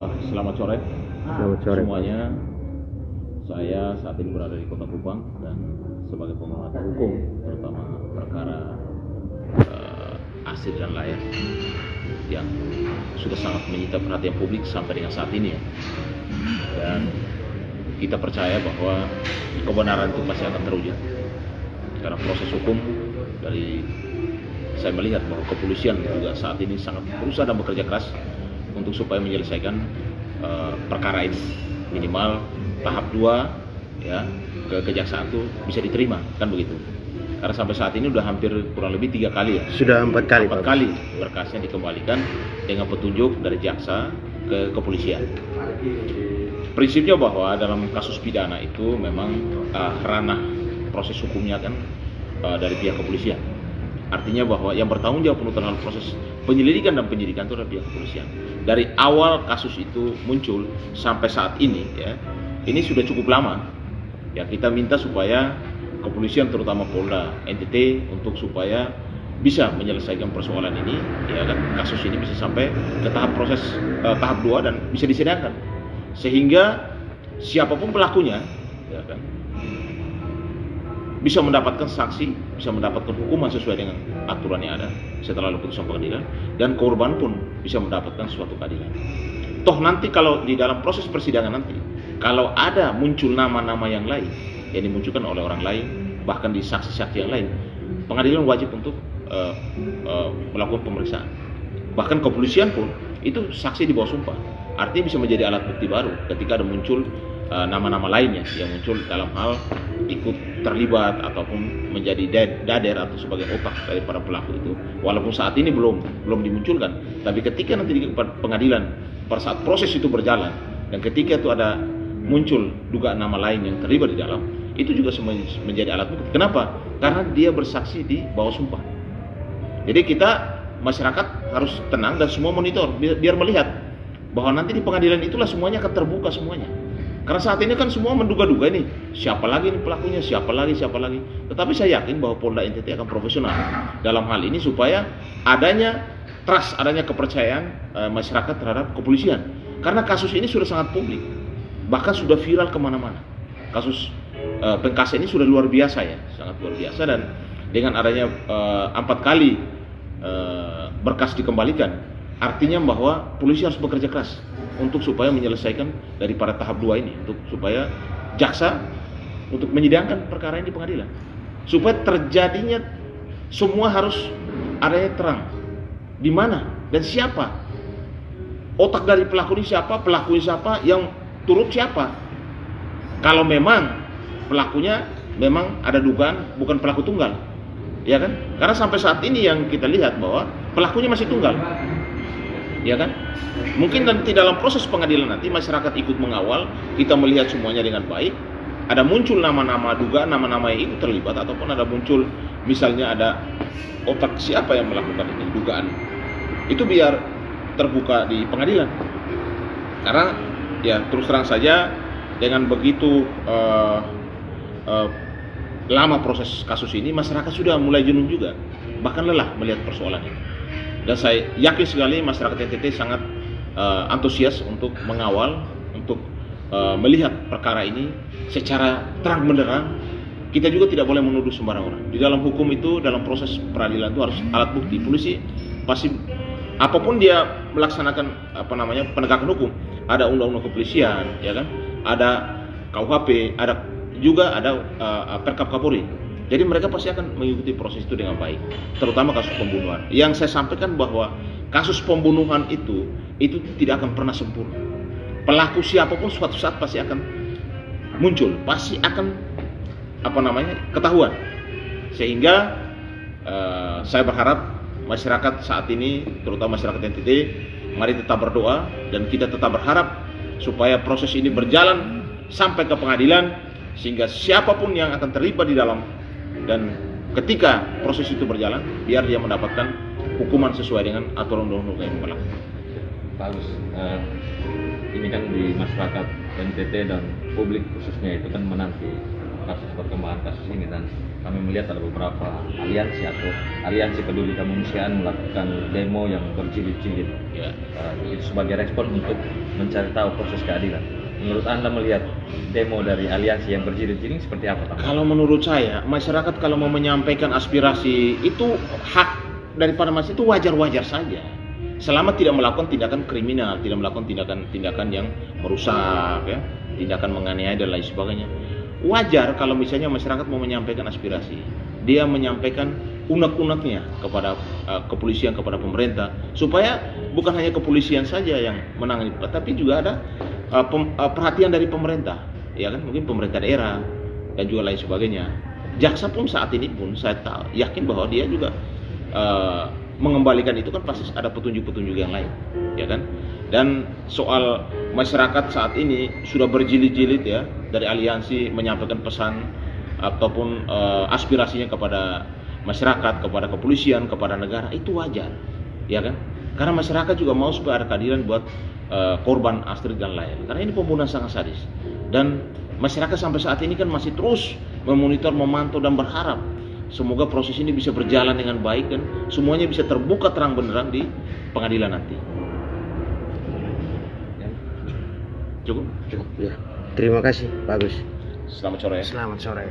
Selamat sore, semuanya. Saya saat ini berada di Kota Kupang dan sebagai pengamat hukum, terutama perkara asid dan layak yang sudah sangat menyita perhatian publik sampai dengan saat ini ya. Dan kita percaya bahwa kebenaran itu pasti akan terwujud. Karena proses hukum dari saya melihat bahwa kepolisian juga saat ini sangat berusaha dan bekerja keras untuk supaya menyelesaikan perkara ini, minimal tahap 2 ya ke kejaksaan itu bisa diterima, kan begitu. Karena sampai saat ini udah hampir kurang lebih 3 kali ya. Sudah 4 kali. 4 kali berkasnya dikembalikan dengan petunjuk dari jaksa ke kepolisian. Prinsipnya bahwa dalam kasus pidana itu memang ranah proses hukumnya kan dari pihak kepolisian. Artinya bahwa yang bertanggung jawab penuh terhadap proses penyelidikan dan penyidikan itu adalah pihak kepolisian. Dari awal kasus itu muncul sampai saat ini ya, ini sudah cukup lama. Ya, kita minta supaya kepolisian terutama Polda NTT untuk supaya bisa menyelesaikan persoalan ini, ya kan, kasus ini bisa sampai ke tahap proses tahap 2 dan bisa disidangkan. Sehingga siapapun pelakunya ya kan, bisa mendapatkan sanksi, bisa mendapatkan hukuman sesuai dengan aturan yang ada setelah putusan pengadilan, dan korban pun bisa mendapatkan suatu keadilan. Toh nanti kalau di dalam proses persidangan nanti, kalau ada muncul nama-nama yang lain yang dimunculkan oleh orang lain, bahkan di saksi-saksi yang lain, pengadilan wajib untuk melakukan pemeriksaan. Bahkan kepolisian pun itu saksi di bawah sumpah. Artinya bisa menjadi alat bukti baru ketika ada muncul nama-nama lainnya yang muncul dalam hal ikut terlibat ataupun menjadi dader atau sebagai otak dari para pelaku itu. Walaupun saat ini belum dimunculkan, tapi ketika nanti di pengadilan pada saat proses itu berjalan dan ketika itu ada muncul dugaan nama lain yang terlibat di dalam, itu juga menjadi alat bukti. Kenapa? Karena dia bersaksi di bawah sumpah. Jadi kita masyarakat harus tenang dan semua monitor biar melihat bahwa nanti di pengadilan itulah semuanya akan terbuka semuanya. Karena saat ini kan semua menduga-duga ini siapa lagi ini pelakunya, siapa lagi. Tetapi saya yakin bahwa Polda NTT akan profesional dalam hal ini supaya adanya trust, adanya kepercayaan masyarakat terhadap kepolisian. Karena kasus ini sudah sangat publik, bahkan sudah viral kemana-mana. Kasus Pengkase ini sudah luar biasa ya, sangat luar biasa, dan dengan adanya 4 kali berkas dikembalikan, artinya bahwa polisi harus bekerja keras untuk supaya menyelesaikan daripada tahap 2 ini, untuk supaya jaksa untuk menyidangkan perkara ini di pengadilan, supaya terjadinya semua harus adanya terang di mana dan siapa otak dari pelaku ini, siapa pelakunya, siapa yang turut siapa. Kalau memang pelakunya memang ada dugaan bukan pelaku tunggal, ya kan? Karena sampai saat ini yang kita lihat bahwa pelakunya masih tunggal, ya kan? Mungkin nanti dalam proses pengadilan nanti masyarakat ikut mengawal, kita melihat semuanya dengan baik. Ada muncul nama-nama dugaan, nama-nama yang ikut terlibat, ataupun ada muncul misalnya ada otak siapa yang melakukan ini dugaan, itu biar terbuka di pengadilan. Karena ya terus terang saja dengan begitu lama proses kasus ini, masyarakat sudah mulai jenuh juga, bahkan lelah melihat persoalan ini. Dan saya yakin sekali masyarakat NTT sangat antusias untuk mengawal, untuk melihat perkara ini secara terang benderang. Kita juga tidak boleh menuduh sembarang orang. Di dalam hukum itu, dalam proses peradilan itu harus alat bukti. Polisi pasti apapun dia melaksanakan penegakan hukum, ada undang-undang kepolisian, ya kan? Ada KUHP, ada Perkap Kapolri. Jadi mereka pasti akan mengikuti proses itu dengan baik, terutama kasus pembunuhan. Yang saya sampaikan bahwa kasus pembunuhan itu tidak akan pernah sempurna. Pelaku siapapun suatu saat pasti akan muncul, pasti akan ketahuan. Sehingga saya berharap masyarakat saat ini, terutama masyarakat NTT, mari tetap berdoa dan kita tetap berharap supaya proses ini berjalan sampai ke pengadilan, sehingga siapapun yang akan terlibat di dalam dan ketika proses itu berjalan, biar dia mendapatkan hukuman sesuai dengan aturan undang-undang yang berlaku. Bagus. Ini kan di masyarakat NTT dan publik khususnya itu kan menanti kasus perkembangan kasus ini, dan kami melihat ada beberapa aliansi atau aliansi peduli kemanusiaan melakukan demo yang berjilid-jilid, itu sebagai respon untuk mencari tahu proses keadilan. Menurut Anda melihat demo dari aliansi yang berjilid-jilid seperti apa, Pak? Kalau menurut saya, masyarakat kalau mau menyampaikan aspirasi itu hak daripada masyarakat, itu wajar-wajar saja. Selama tidak melakukan tindakan kriminal, tidak melakukan tindakan yang merusak, ya, tindakan menganiaya dan lain sebagainya. Wajar kalau misalnya masyarakat mau menyampaikan aspirasi, dia menyampaikan unek-uneknya kepada kepolisian, kepada pemerintah, supaya bukan hanya kepolisian saja yang menangani, tapi juga ada perhatian dari pemerintah, ya kan, mungkin pemerintah daerah dan juga lain sebagainya. Jaksa pun saat ini pun saya yakin bahwa dia juga mengembalikan itu kan pasti ada petunjuk-petunjuk yang lain, ya kan. Dan soal masyarakat saat ini sudah berjilid-jilid ya, dari aliansi menyampaikan pesan ataupun aspirasinya kepada masyarakat, kepada kepolisian, kepada negara, itu wajar, ya kan. Karena masyarakat juga mau supaya ada keadilan buat korban Astrid dan lain. Karena ini pembunuhan sangat sadis. Dan masyarakat sampai saat ini kan masih terus memonitor, memantau dan berharap semoga proses ini bisa berjalan dengan baik dan semuanya bisa terbuka terang benderang di pengadilan nanti. Cukup? Ya. Terima kasih, bagus. Selamat sore. Selamat sore.